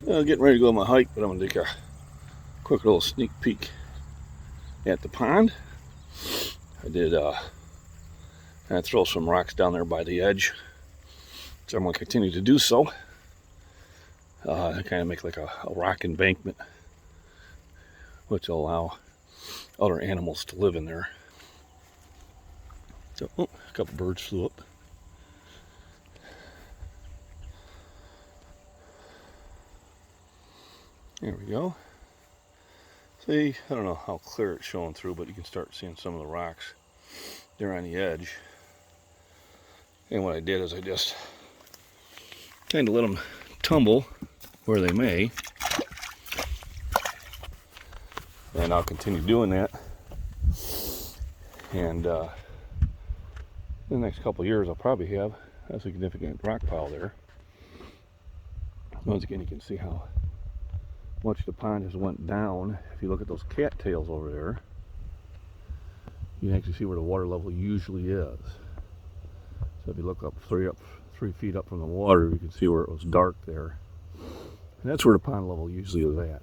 Getting ready to go on my hike, but I'm going to take a quick little sneak peek at the pond. I did kind of throw some rocks down there by the edge, so I'm going to continue to do so. I kind of make like a rock embankment, which will allow other animals to live in there. So, a couple birds flew up. There we go. See, I don't know how clear it's showing through, but you can start seeing some of the rocks there on the edge. And what I did is I just kind of let them tumble where they may. And I'll continue doing that. And in the next couple of years, I'll probably have a significant rock pile there. Once again, you can see how much the pond has went down. If you look at those cattails over there, you can actually see where the water level usually is. So if you look up 3 feet up from the water, you can see where it was dark there. And that's where the pond level usually is at.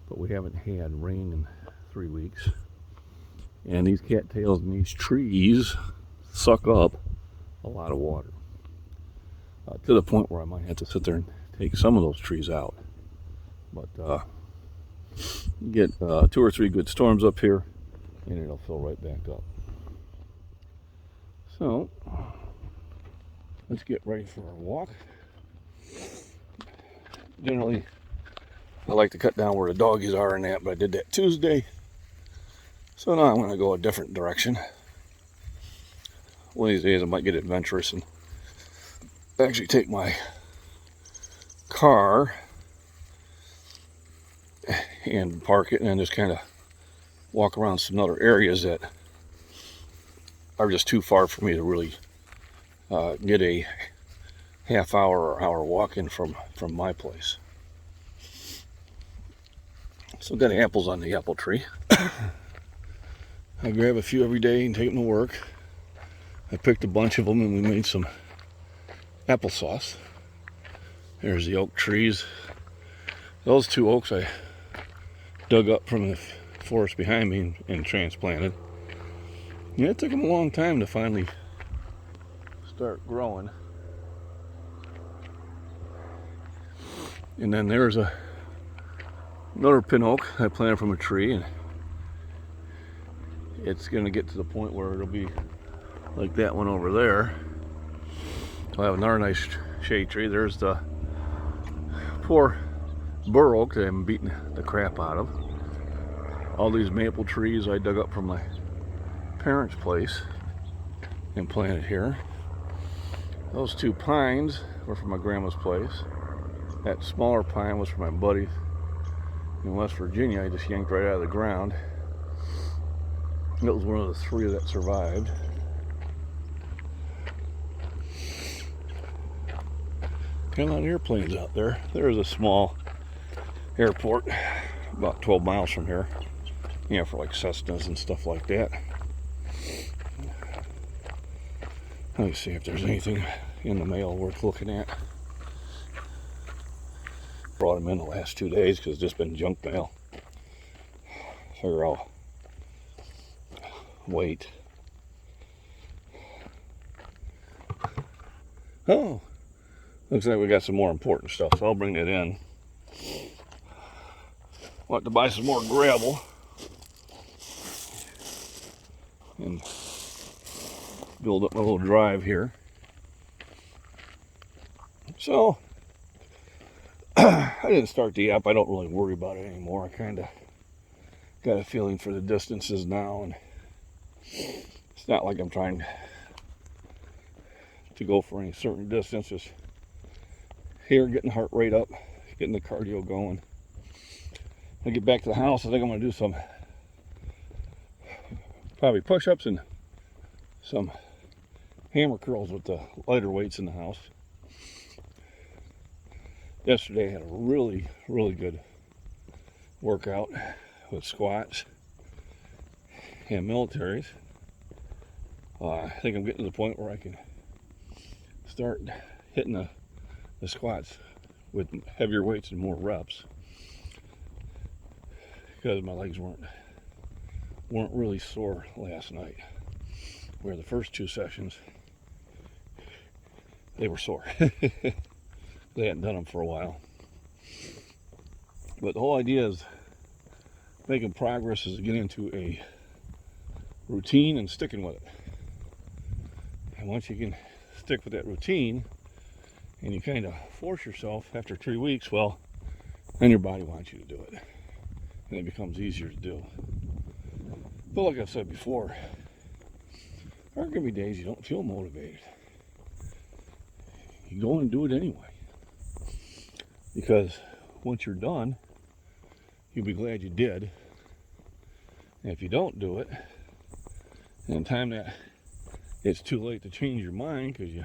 But we haven't had rain in 3 weeks. And these cattails and these trees suck up a lot of water. To the point where I might have to sit there and take some of those trees out. But get 2 or 3 good storms up here, and it'll fill right back up. So let's get ready for our walk. Generally, I like to cut down where the doggies are and that, but I did that Tuesday. So now I'm going to go a different direction. One of these days I might get adventurous and actually take my car and park it and then just kind of walk around some other areas that are just too far for me to really get a half hour or hour walk in from my place. So I've got apples on the apple tree. I grab a few every day and take them to work. I picked a bunch of them and we made some applesauce. There's the oak trees. Those 2 oaks I dug up from the forest behind me and transplanted. Yeah, it took them a long time to finally start growing. And then there's another pin oak I planted from a tree, and it's going to get to the point where it'll be like that one over there. So I have another nice shade tree. There's the poor bur oak that I'm beating the crap out of. All these maple trees I dug up from my parents' place and planted here. Those 2 pines were from my grandma's place. That smaller pine was from my buddy in West Virginia. I just yanked right out of the ground. That was one of the 3 that survived. Got a lot of airplanes out there. There's a small airport about 12 miles from here. You know, for like Cessnas and stuff like that. Let me see if there's anything in the mail worth looking at. Brought them in the last 2 days because it's just been junk mail. Figure I'll wait. Oh, looks like we got some more important stuff, so I'll bring that in. Want to buy some more gravel and build up my little drive here. So I didn't start the app. I don't really worry about it anymore. I kind of got a feeling for the distances now, and it's not like I'm trying to go for any certain distance. Just here, getting the heart rate up, getting the cardio going. When I get back to the house, I think I'm going to do some probably push-ups and some hammer curls with the lighter weights in the house. Yesterday I had a really good workout with squats and militaries. I think I'm getting to the point where I can start hitting the squats with heavier weights and more reps, because my legs weren't really sore last night, where the first 2 sessions they were sore. They hadn't done them for a while. But the whole idea is making progress, is getting into a routine and sticking with it. And once you can stick with that routine and you kind of force yourself after 3 weeks, well, then your body wants you to do it, and it becomes easier to do. But like I've said before, there are going to be days you don't feel motivated. You go and do it anyway, because once you're done, you'll be glad you did. And if you don't do it, in time that it's too late to change your mind because you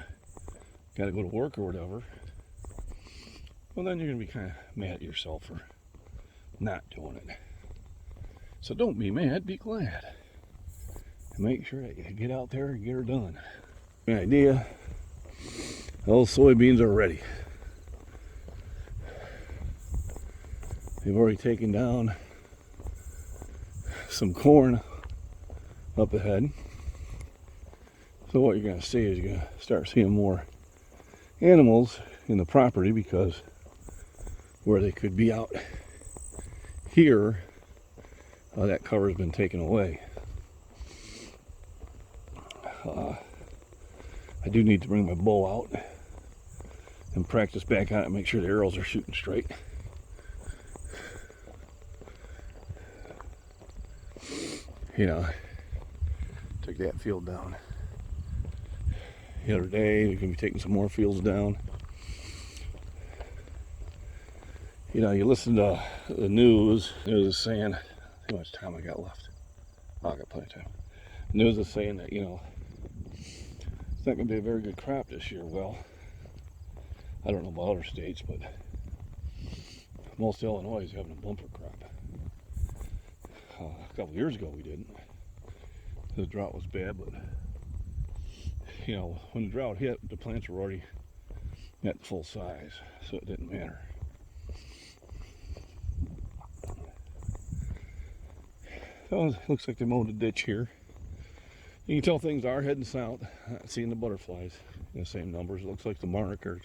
got to go to work or whatever, well, then you're going to be kind of mad at yourself for not doing it. So don't be mad, be glad. And make sure that you get out there and get her done. An idea, those soybeans are ready. They've already taken down some corn up ahead. So what you're going to see is you're going to start seeing more animals in the property, because where they could be out here, that cover's been taken away. I do need to bring my bow out and practice back on it and make sure the arrows are shooting straight. You know, took that field down the other day. We're going to be taking some more fields down. You know, you listen to the news. The news is saying, how much time I got left? Oh, I got plenty of time. The news is saying that, you know, it's not going to be a very good crop this year. Well, I don't know about other states, but most Illinois is having a bumper crop. A couple years ago we didn't. The drought was bad, but you know, when the drought hit, the plants were already at full size, so it didn't matter. So it looks like they mowed a ditch here. You can tell things are heading south. Not seeing the butterflies in the same numbers. It looks like the markers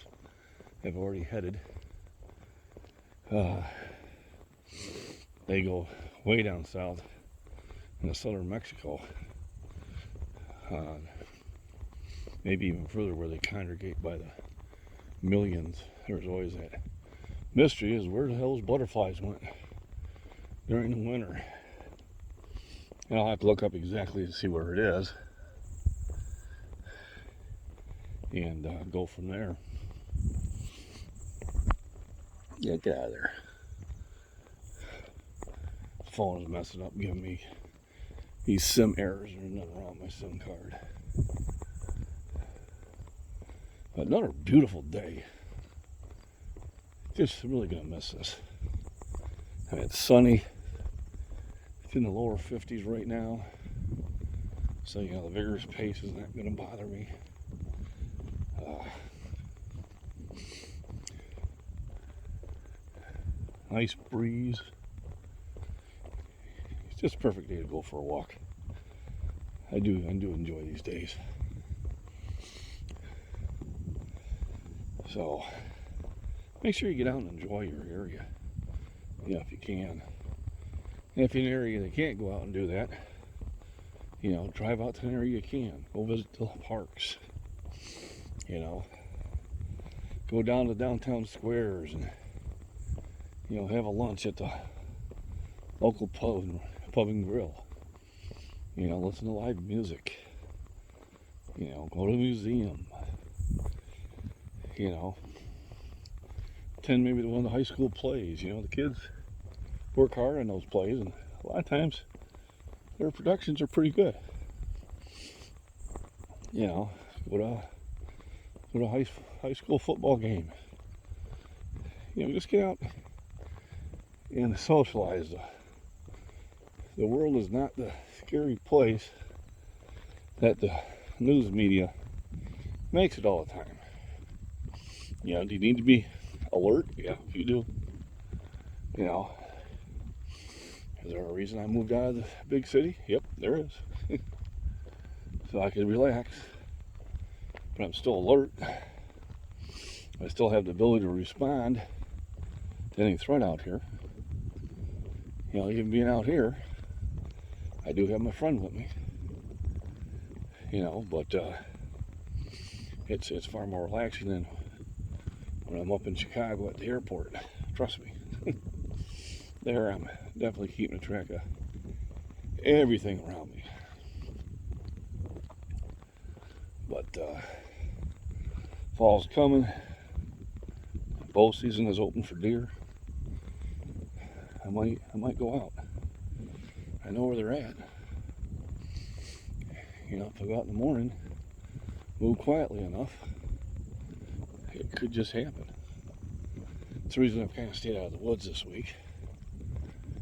have already headed. They go way down south into southern Mexico. Maybe even further, where they congregate by the millions. There's always that mystery, is where the hell those butterflies went during the winter. And I'll have to look up exactly to see where it is and go from there. Yeah, get out of there. The phone is messing up, giving me these SIM errors. There's nothing wrong with my SIM card. Another beautiful day. Just really gonna miss this. I mean, it's sunny. It's in the lower 50s right now, so you know the vigorous pace is not gonna bother me. Nice breeze. It's just a perfect day to go for a walk. I do enjoy these days. So make sure you get out and enjoy your area, you know, if you can. And if you're in an area that can't go out and do that, you know, drive out to an area you can. Go visit the parks, you know. Go down to downtown squares and, you know, have a lunch at the local pub and grill. You know, listen to live music. You know, go to a museum. You know, attend maybe one of the high school plays. You know, the kids work hard on those plays, and a lot of times their productions are pretty good. You know, go to a high school football game. You know, just get out and socialize. The world is not the scary place that the news media makes it all the time. You know, you need to be alert? Yeah, you do. You know, is there a reason I moved out of the big city? Yep, there is. So I could relax. But I'm still alert. I still have the ability to respond to any threat out here. You know, even being out here, I do have my friend with me. You know, but it's far more relaxing than when I'm up in Chicago at the airport. Trust me. There I'm definitely keeping track of everything around me. But fall's coming. Bow season is open for deer. I might go out. I know where they're at. You know, if I go out in the morning, move quietly enough, it could just happen. It's the reason I've kind of stayed out of the woods this week.